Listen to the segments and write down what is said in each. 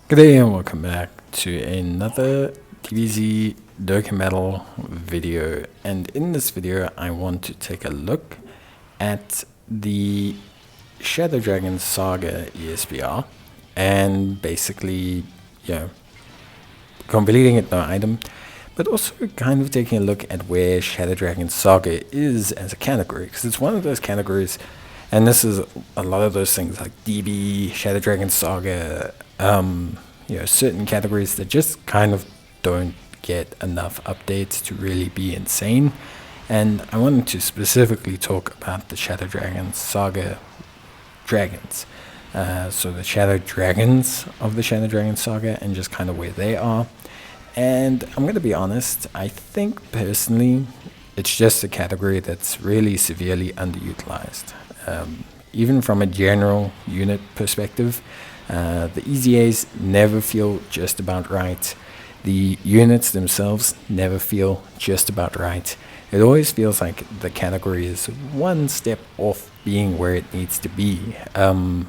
Good day and welcome back to another DBZ Dokkan video. And in this video, I want to take a look at the Shadow Dragon Saga ESPR and basically, completing it no item, but also kind of taking a look at where Shadow Dragon Saga is as a category, because it's one of those categories, and this is a lot of those things like DB, Shadow Dragon Saga, certain categories that just kind of don't get enough updates to really be insane. And I wanted to specifically talk about the Shadow Dragon Saga dragons. So the Shadow Dragons of the Shadow Dragon Saga and just kind of where they are. And I'm going to be honest, I think personally it's just a category that's really severely underutilized. Even from a general unit perspective, the EZAs never feel just about right. The units themselves never feel just about right. It always feels like the category is one step off being where it needs to be. And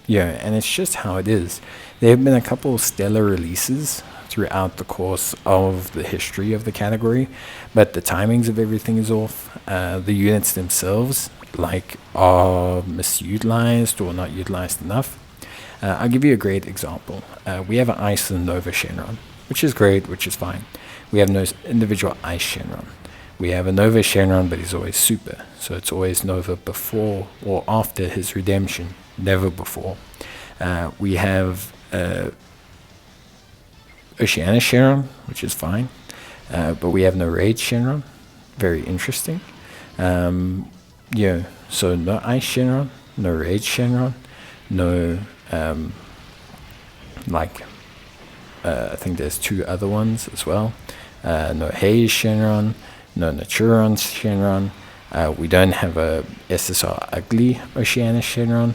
it's just how it is. There have been a couple of stellar releases throughout the course of the history of the category, but the timings of everything is off. The units themselves, are misutilized or not utilized enough. I'll give you a great example. We have an Ice and Nova Shenron, which is great, which is fine. We have no individual Ice Shenron. We have a Nova Shenron, but he's always super, so it's always Nova before or after his redemption, never before. We have Oceana Shenron, which is fine, but we have no Rage Shenron. Very interesting. So no Ice Shenron, no Rage Shenron, no I think there's two other ones as well. No Haze Shenron, no Naturon Shenron. We don't have a SSR Ugly Oceana Shenron.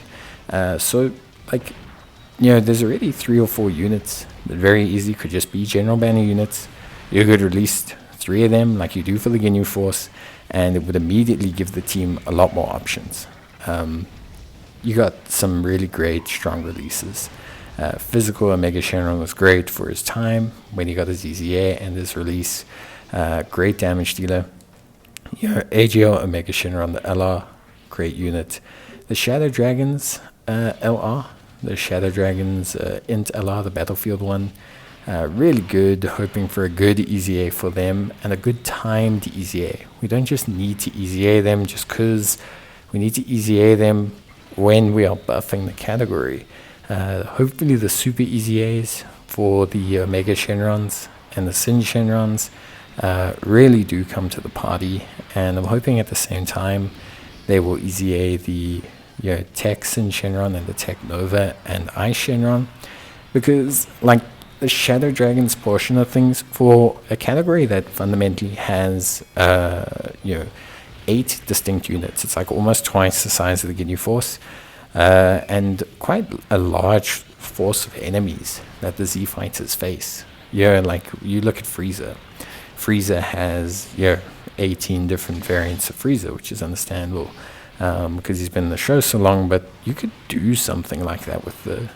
There's already 3 or 4 units that very easily could just be general banner units. You could release 3 of them like you do for the Ginyu Force, and it would immediately give the team a lot more options. You got some really great, strong releases. Physical Omega Shenron was great for his time when he got his EZA and his release. Great damage dealer. AGL Omega Shenron, the LR, great unit. The Shadow Dragons LR, the Shadow Dragons Int LR, the Battlefield one, really good. Hoping for a good EZA for them and a good timed EZA. We don't just need to EZA them just because. We need to EZA them when we are buffing the category. Hopefully the super EZAs for the Omega Shenrons and the Sin Shenrons really do come to the party, and I'm hoping at the same time they will EZA the Tech Sin Shenron and the Tech Nova and Ice Shenron, because the Shadow Dragons portion of things for a category that fundamentally has 8 distinct units. It's almost twice the size of the Ginyu Force, and quite a large force of enemies that the Z fighters face. You look at Frieza. Frieza has 18 different variants of Frieza, which is understandable because he's been in the show so long. But you could do something like that with the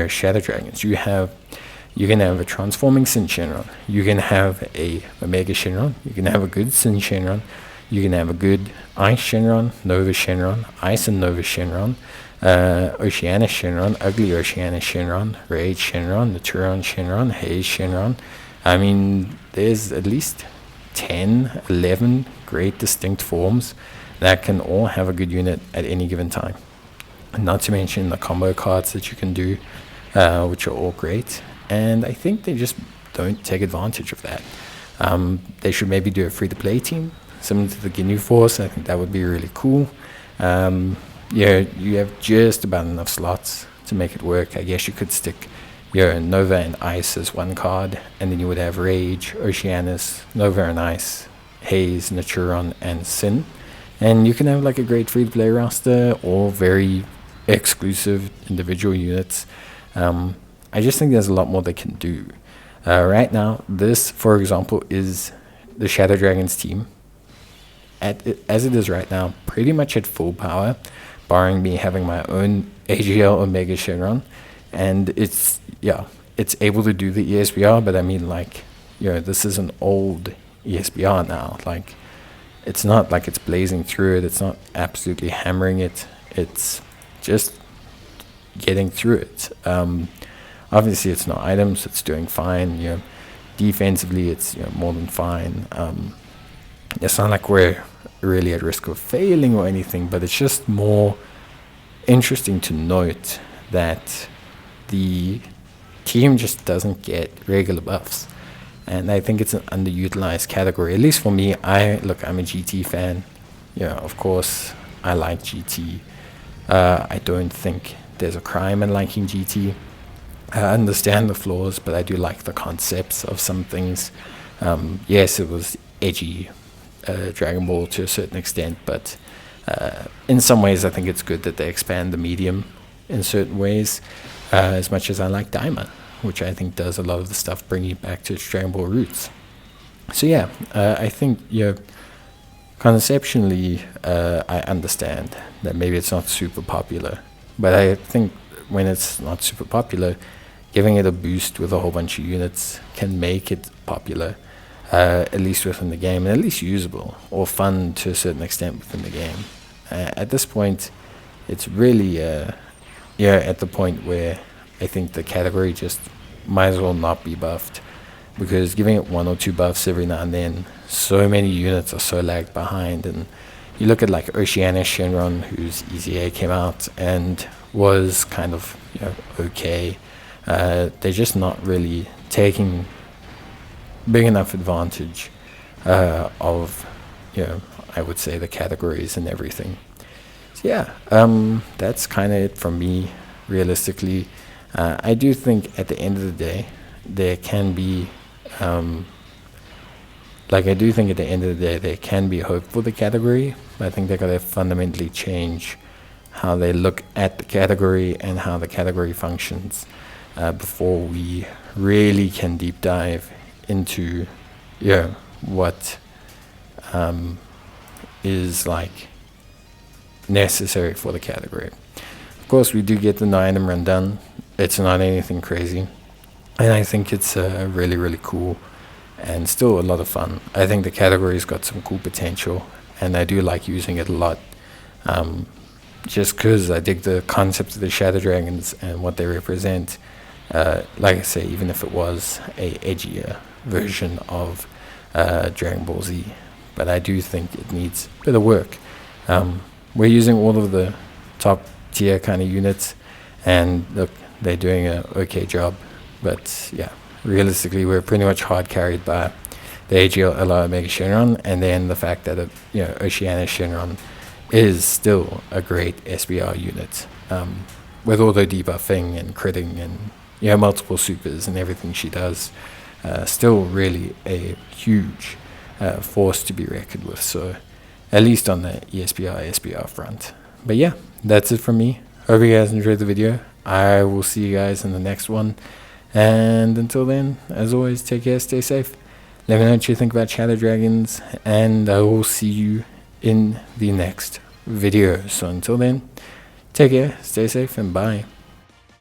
Shadow Dragons. You can have a transforming Sin Shenron. You can have a Omega Shenron. You can have a good Sin Shenron. You can have a good Ice Shenron, Nova Shenron, Ice and Nova Shenron, Oceana Shenron, Ugly Oceana Shenron, Rage Shenron, Naturon Shenron, Haze Shenron. I mean, there's at least 10, 11 great distinct forms that can all have a good unit at any given time. And not to mention the combo cards that you can do, which are all great. And I think they just don't take advantage of that. They should maybe do a free-to-play team, similar to the Ginyu Force. I think that would be really cool. You have just about enough slots to make it work. I guess you could stick Nova and Ice as one card, and then you would have Rage, Oceanus, Nova and Ice, Haze, Naturon, and Sin. And you can have a great free-to-play roster, all very exclusive individual units. I just think there's a lot more they can do. Right now, this, for example, is the Shadow Dragons team. As it is right now, pretty much at full power, barring me having my own AGL Omega Shenron. and it's able to do the ESBR, but I mean, like, this is an old ESBR now. Like, it's not like it's blazing through it. It's not absolutely hammering it. It's just getting through it. Obviously, it's no items. It's doing fine. Defensively, it's more than fine. It's not like we're really at risk of failing or anything, but it's just more interesting to note that the team just doesn't get regular buffs. And I think it's an underutilized category, at least for me. I'm a GT fan. Of course, I like GT. I don't think there's a crime in liking GT. I understand the flaws, but I do like the concepts of some things. Yes, it was edgy Dragon Ball to a certain extent, but in some ways I think it's good that they expand the medium in certain ways, as much as I like Daima, which I think does a lot of the stuff bringing it back to its Dragon Ball roots. So yeah, I think conceptually I understand that maybe it's not super popular, but I think when it's not super popular, giving it a boost with a whole bunch of units can make it popular, at least within the game, and at least usable or fun to a certain extent within the game. At this point, it's really at the point where I think the category just might as well not be buffed, because giving it 1 or 2 buffs every now and then, so many units are so lagged behind. And you look at like Oceania Shenron, whose EZA came out and was kind of okay. They're just not really taking big enough advantage of I would say the categories and everything. So yeah, that's kind of it from me. Realistically, I do think at the end of the day there can be there can be hope for the category. I think they're going to fundamentally change how they look at the category and how the category functions before we really can deep dive into what is like necessary for the category. Of course, we do get the 9-item run done. It's not anything crazy, and I think it's really, really cool and still a lot of fun. I think the category's got some cool potential, and I do like using it a lot, just because I dig the concept of the Shadow Dragons and what they represent. Like I say, even if it was a edgier version of Dragon Ball Z, but I do think it needs a bit of work. We're using all of the top tier kind of units, and look, they're doing an okay job. But yeah, realistically, we're pretty much hard carried by the AGL LR Omega Shenron, and then the fact that Oceania Shenron is still a great SBR unit, with all the debuffing and critting and multiple supers and everything she does. Still really a huge force to be reckoned with. So at least on the SBR front. But yeah, that's it from me. Hope you guys enjoyed the video. I will see you guys in the next one. And until then, as always, take care, stay safe. Let me know what you think about Shadow Dragons, and I will see you in the next video. So until then, take care, stay safe, and bye.